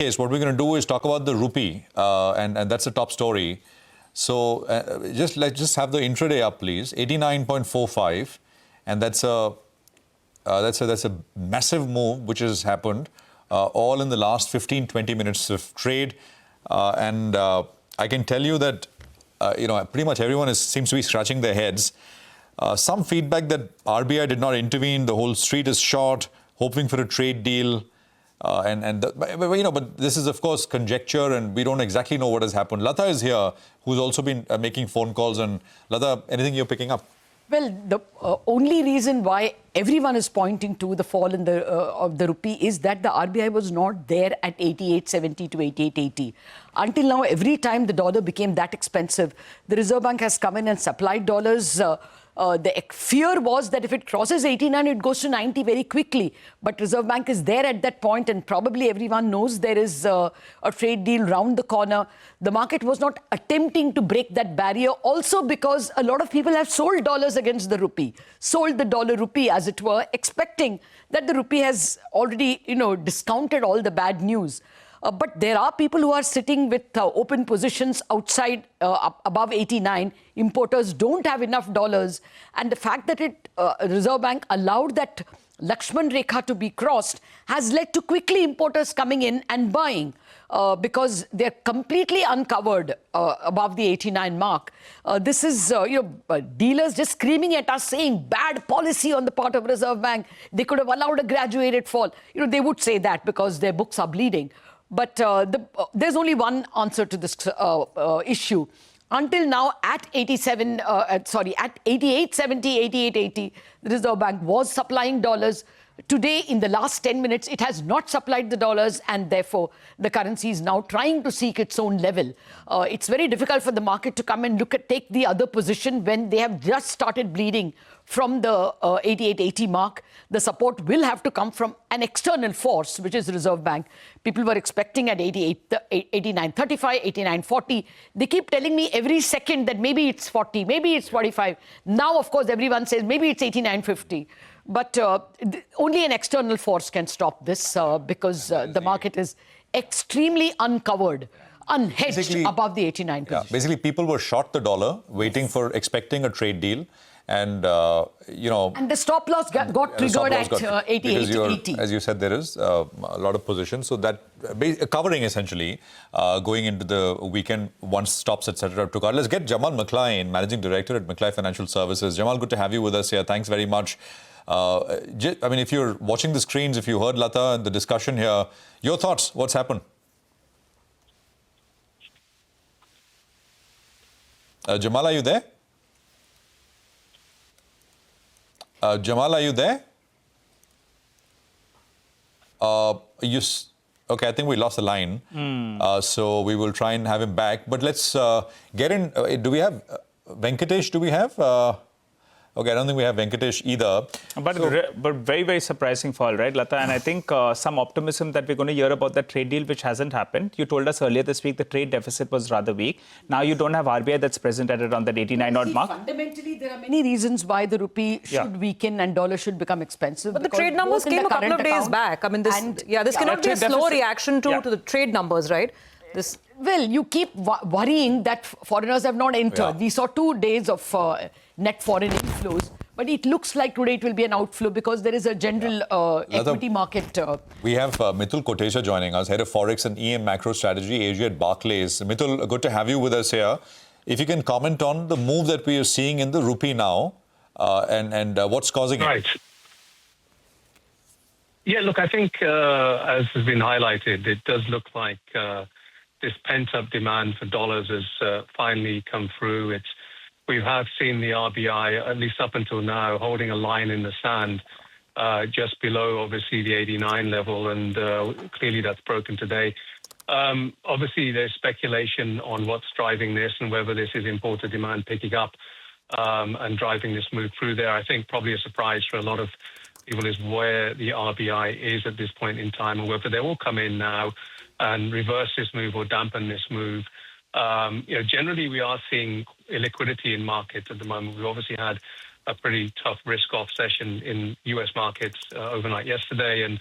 Case, what we're going to do is talk about the rupee, and that's the top story. So let's just have the intraday up, please. 89.45, and that's a massive move which has happened, all in the last 15-20 minutes of trade, and I can tell you that pretty much everyone seems to be scratching their heads. Some feedback that RBI did not intervene. The whole street is short, hoping for a trade deal. But this is, of course, conjecture, and we don't exactly know what has happened. Latha is here, who's also been making phone calls. And Latha, anything you're picking up? Well, the only reason why everyone is pointing to the fall in of the rupee is that the RBI was not there at 88.70 to 88.80. Until now, every time the dollar became that expensive, the Reserve Bank has come in and supplied dollars. The fear was that if it crosses 89, it goes to 90 very quickly. But Reserve Bank is there at that point, and probably everyone knows there is a trade deal round the corner. The market was not attempting to break that barrier, also because a lot of people have sold dollars against the rupee, sold the dollar rupee, as it were, expecting that the rupee has already, discounted all the bad news. But there are people who are sitting with open positions outside above 89. Importers don't have enough dollars. And the fact that Reserve Bank allowed that Lakshman Rekha to be crossed has led to quickly importers coming in and buying because they're completely uncovered above the 89 mark. This is dealers just screaming at us, saying bad policy on the part of Reserve Bank. They could have allowed a graduated fall. They would say that because their books are bleeding. But there's only one answer to this issue. Until now, at 88.70, 88.80, the Reserve Bank was supplying dollars. Today, in the last 10 minutes, it has not supplied the dollars, and therefore the currency is now trying to seek its own level. It's very difficult for the market to come and take the other position when they have just started bleeding from the 88.80 mark. The support will have to come from an external force, which is Reserve Bank. People were expecting at 89.35, 89.40. They keep telling me every second that maybe it's 40, maybe it's 45. Now, of course, everyone says maybe it's 89.50. But only an external force can stop this because the market is extremely uncovered, unhedged above the 89 position. Yeah, basically, people were short the dollar, expecting a trade deal. And, And the stop loss got triggered at 88.80. As you said, there is a lot of positions. So that covering, essentially, going into the weekend, once stops, etc. took out. Let's get Jamal McClain, Managing Director at McClain Financial Services. Jamal, good to have you with us here. Thanks very much. If you're watching the screens, if you heard Latha and the discussion here, your thoughts, what's happened? Jamal, are you there? Jamal, are you there? Okay, I think we lost the line. So we will try and have him back. But let's get in. Do we have Venkatesh? Do we have? Okay, I don't think we have Venkatesh either. But very, very surprising fall, right, Latha? And I think some optimism that we're going to hear about that trade deal, which hasn't happened. You told us earlier this week the trade deficit was rather weak. Now you don't have RBI that's present at around that 89-odd mark. Fundamentally, there are many reasons why the rupee should weaken and dollar should become expensive. But the trade numbers came a couple of days back. I mean, this cannot be a slow reaction to the trade numbers, right? Well, you keep worrying that foreigners have not entered. Yeah. We saw 2 days of net foreign inflows, but it looks like today it will be an outflow because there is a general equity market. We have Mitul Kotecha joining us, Head of Forex and EM Macro Strategy, Asia at Barclays. Mitul, good to have you with us here. If you can comment on the move that we are seeing in the rupee now and what's causing it. Right. Yeah, look, I think as has been highlighted, it does look like this pent-up demand for dollars has finally come through. We have seen the RBI, at least up until now, holding a line in the sand just below, obviously, the 89 level, and clearly that's broken today. Obviously, there's speculation on what's driving this and whether this is importer demand picking up and driving this move through there. I think probably a surprise for a lot of people is where the RBI is at this point in time and whether they will come in now and reverse this move or dampen this move. Generally, we are seeing illiquidity in markets at the moment. We've obviously had a pretty tough risk-off session in U.S. markets overnight yesterday, and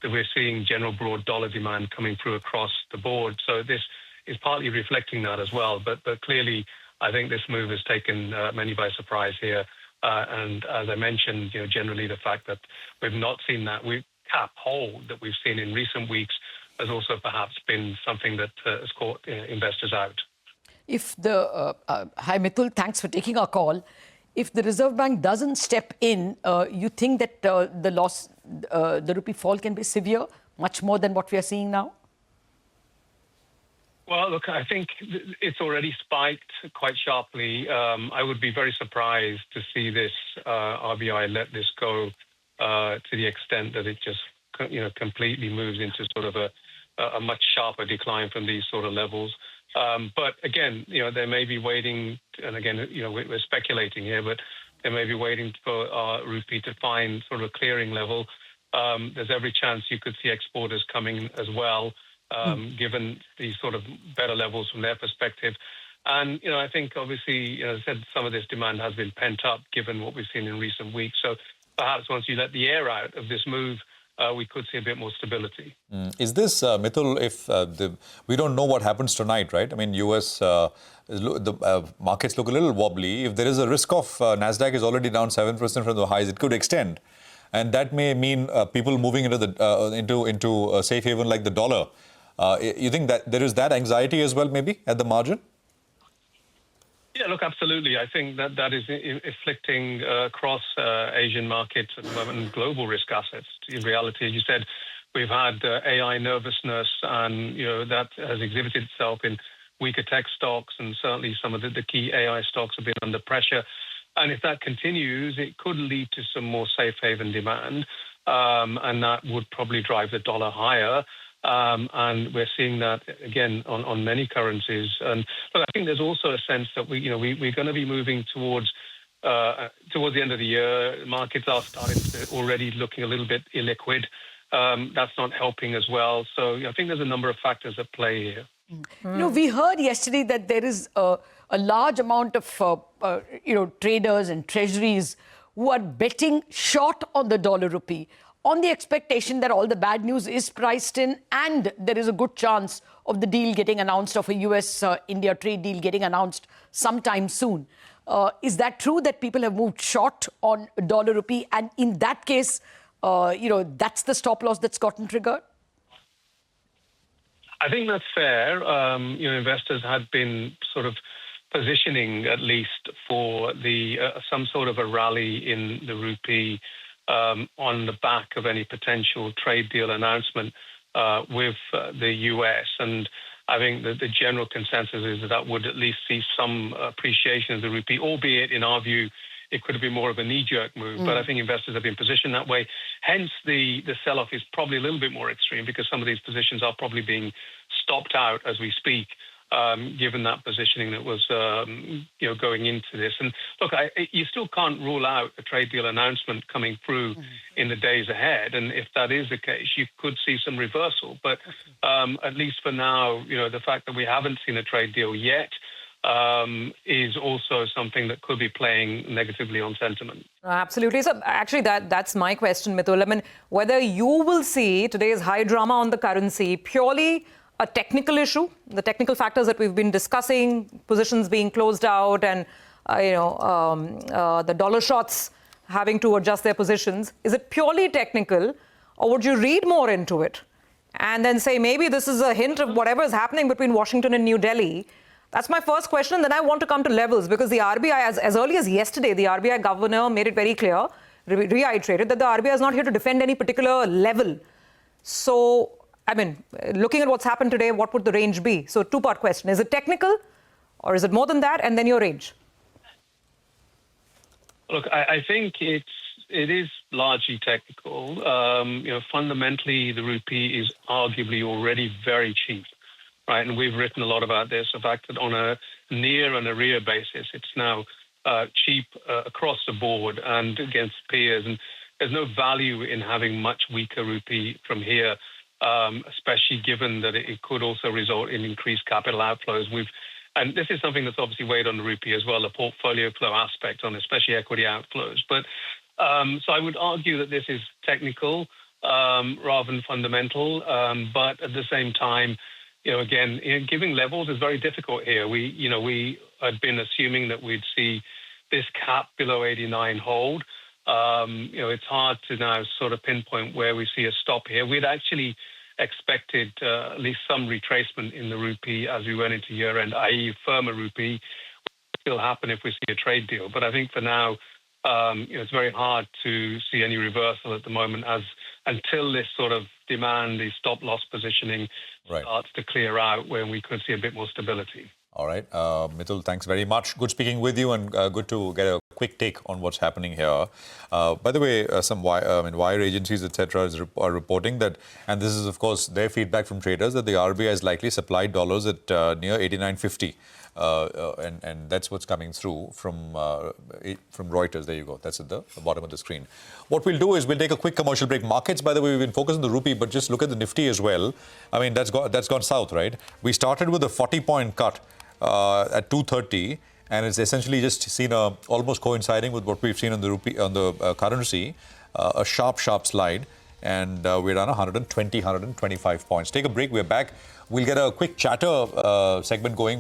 that we're seeing general broad dollar demand coming through across the board. So this is partly reflecting that as well. But clearly, I think this move has taken many by surprise here. And as I mentioned, generally the fact that we've not seen that cap hold that we've seen in recent weeks has also perhaps been something that has caught investors out. Hi Mitul, thanks for taking our call. If the Reserve Bank doesn't step in, you think that the rupee fall can be severe, much more than what we are seeing now? Well, look, I think it's already spiked quite sharply. I would be very surprised to see this RBI let this go to the extent that it just completely moves into sort of a much sharper decline from these sort of levels. But again, they may be waiting, and again, we're speculating here, but they may be waiting for rupee to find sort of a clearing level. There's every chance you could see exporters coming as well, given these sort of better levels from their perspective. And, I think obviously, as I said, some of this demand has been pent up given what we've seen in recent weeks. So perhaps once you let the air out of this move, we could see a bit more stability. Is this, Mitul, if we don't know what happens tonight, right? I mean, US, the markets look a little wobbly. If there is a risk of NASDAQ is already down 7% from the highs, it could extend. And that may mean people moving into a safe haven like the dollar. You think that there is that anxiety as well, maybe, at the margin? Yeah, look, absolutely. I think that is afflicting across Asian markets at the moment and global risk assets. In reality, as you said, we've had AI nervousness, and that has exhibited itself in weaker tech stocks, and certainly some of the key AI stocks have been under pressure. And if that continues, it could lead to some more safe haven demand, and that would probably drive the dollar higher. And we're seeing that again on many currencies. And but I think there's also a sense that we're going to be moving towards the end of the year. Markets are starting to already looking a little bit illiquid. That's not helping as well. So I think there's a number of factors at play here. We heard yesterday that there is a large amount of traders and treasuries who are betting short on the dollar rupee, on the expectation that all the bad news is priced in and there is a good chance of the deal getting announced, of a US-India trade deal getting announced sometime soon. Is that true, that people have moved short on dollar rupee? And in that case, that's the stop loss that's gotten triggered? I think that's fair. Investors had been sort of positioning at least for some sort of a rally in the rupee on the back of any potential trade deal announcement with the US. And I think that the general consensus is that would at least see some appreciation of the rupee, albeit in our view, it could have been more of a knee-jerk move. But I think investors have been positioned that way. Hence, the sell-off is probably a little bit more extreme because some of these positions are probably being stopped out as we speak, given that positioning that was going into this. And look, you still can't rule out a trade deal announcement coming through in the days ahead. And if that is the case, you could see some reversal. But at least for now, the fact that we haven't seen a trade deal yet is also something that could be playing negatively on sentiment. Absolutely. So actually, that's my question, Mitul. I mean, whether you will see today's high drama on the currency purely a technical issue, the technical factors that we've been discussing, positions being closed out, and the dollar shots having to adjust their positions. Is it purely technical, or would you read more into it and then say maybe this is a hint of whatever is happening between Washington and New Delhi? That's my first question. And then I want to come to levels, because the RBI, as early as yesterday, the RBI governor made it very clear, reiterated that the RBI is not here to defend any particular level. So, I mean, looking at what's happened today, what would the range be? So, two-part question. Is it technical, or is it more than that? And then your range. Look, I think it is largely technical. Fundamentally, the rupee is arguably already very cheap. Right, and we've written a lot about this, the fact that on a near and arrear basis, it's now cheap across the board and against peers. And there's no value in having much weaker rupee from here, especially given that it could also result in increased capital outflows. And this is something that's obviously weighed on the rupee as well, the portfolio flow aspect on especially equity outflows. But so I would argue that this is technical. rather than fundamental. But at the same time, again, giving levels is very difficult here. We had been assuming that we'd see this cap below 89 hold. It's hard to now sort of pinpoint where we see a stop here. We'd actually expected at least some retracement in the rupee as we went into year-end, i.e. firmer rupee. Still happen if we see a trade deal. But I think for now, it's very hard to see any reversal at the moment until this sort of demand, the stop-loss positioning starts to clear out, where we could see a bit more stability. All right. Mitul, thanks very much. Good speaking with you, and good to get a quick take on what's happening here. By the way, some wire agencies, etc., are reporting that, and this is, of course, their feedback from traders, that the RBI is likely supplied dollars at near 89.50. And that's what's coming through from Reuters. There you go. That's at the bottom of the screen. What we'll do is we'll take a quick commercial break. Markets, by the way, we've been focused on the rupee, but just look at the Nifty as well. I mean, that's gone south, right? We started with a 40-point cut at 230, and it's essentially just seen almost coinciding with what we've seen on the rupee, on the currency, a sharp slide, and we're down 125 points. Take a break. We're back. We'll get a quick chatter segment going.